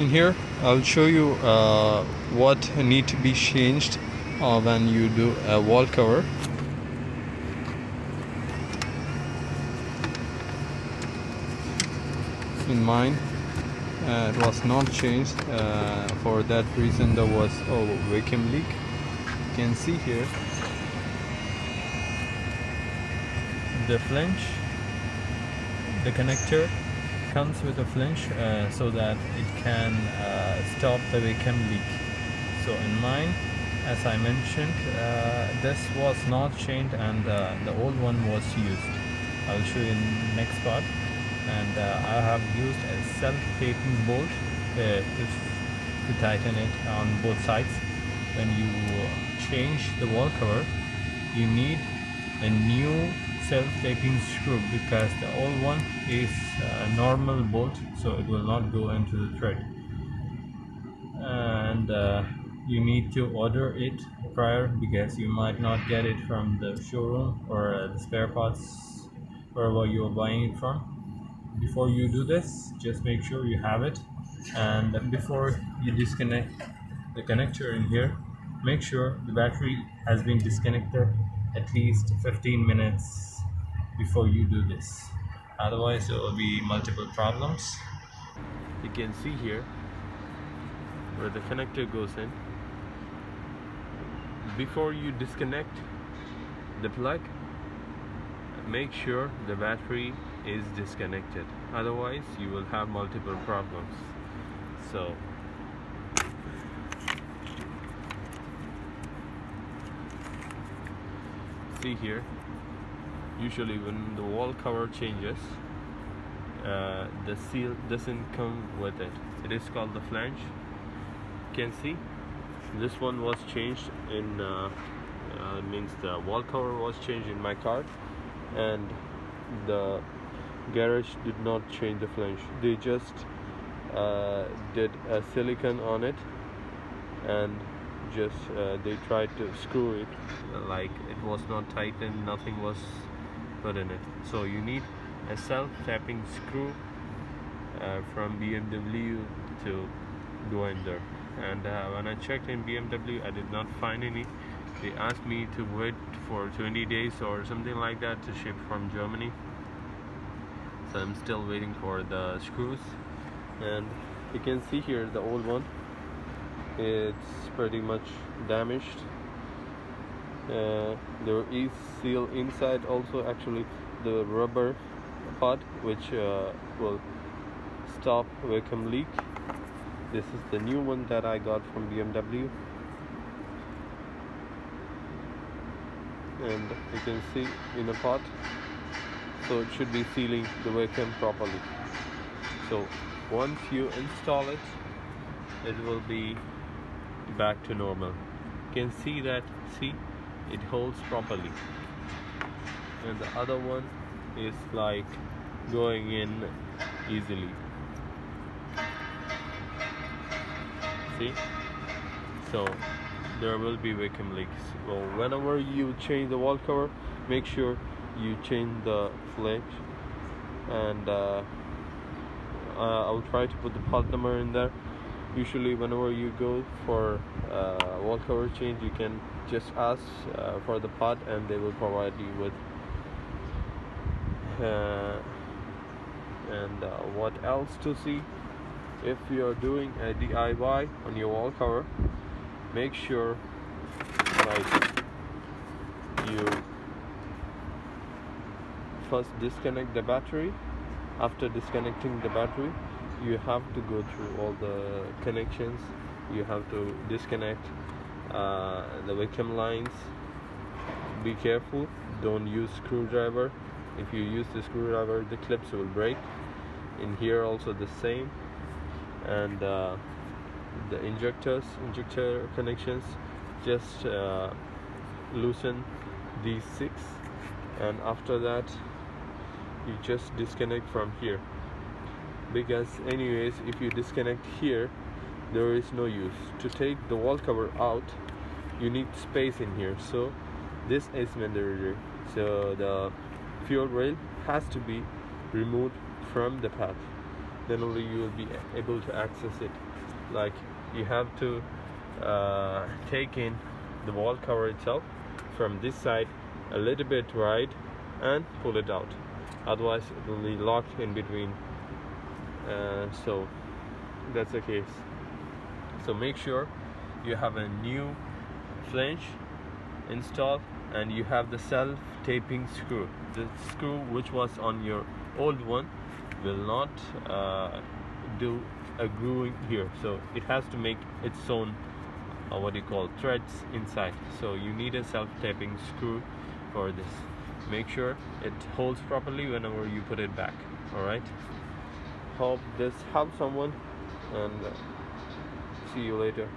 In here I'll show you what need to be changed when you do a wall cover. In mine it was not changed. For that reason there was a vacuum leak. You can see here the flange, the connector comes with a flange so that it can stop the vacuum leak. So in mine, as I mentioned, this was not changed and the old one was used. I'll show you in the next part. And I have used a self-tapeing bolt to tighten it on both sides. When you change the wall cover, you need a new self-tapeing screw because the old one is a normal bolt, so it will not go into the thread. And you need to order it prior because you might not get it from the showroom or the spare parts wherever you are buying it from. Before you do this, just make sure you have it, and before you disconnect the connector in here, make sure the battery has been disconnected at least 15 minutes before you do this. Otherwise there will be multiple problems. You can see here where the connector goes in. Before you disconnect the plug, make sure the battery is disconnected, otherwise you will have multiple problems. So see here, usually when the wall cover changes, the seal doesn't come with it. It is called the flange. You can see this one was changed in means the wall cover was changed in my car, and the garage did not change the flange. They just did a silicone on it, and just they tried to screw it, like it was not tightened, nothing was put in it. So you need a self-tapping screw from BMW to go in there. And when I checked in BMW, I did not find any. They asked me to wait for 20 days or something like that to ship from Germany. So I'm still waiting for the screws. And you can see here the old one, it's pretty much damaged. There is seal inside also, actually the rubber part which will stop vacuum leak. This is the new one that I got from BMW, and you can see in a pot, so it should be sealing the vacuum properly. So once you install it, it will be back to normal. You can see that, see, it holds properly, and the other one is like going in easily. See, so there will be vacuum leaks. Well, whenever you change the wall cover, make sure you change the flange, and I'll try to put the part number in there. Usually whenever you go for wall cover change, you can just ask for the part and they will provide you with what else to see. If you're doing a DIY on your wall cover, make sure like you first disconnect the battery. After disconnecting the battery, you have to go through all the connections. You have to disconnect the vacuum lines. Be careful, don't use screwdriver. If you use the screwdriver, the clips will break. In here also the same. And the injector connections, just loosen these 6, and after that you just disconnect from here, because anyways if you disconnect here, there is no use. To take the wall cover out, you need space in here, so this is mandatory. So the fuel rail has to be removed from the path, then only you will be able to access it. like you have to take in the wall cover itself from this side a little bit right and pull it out, otherwise it will be locked in between. So that's the case. So make sure you have a new flange installed and you have the self-taping screw. The screw which was on your old one will not do a grooving here, so it has to make its own what you call threads inside. So you need a self-taping screw for this. Make sure it holds properly whenever you put it back. Alright, hope this helps someone, and see you later.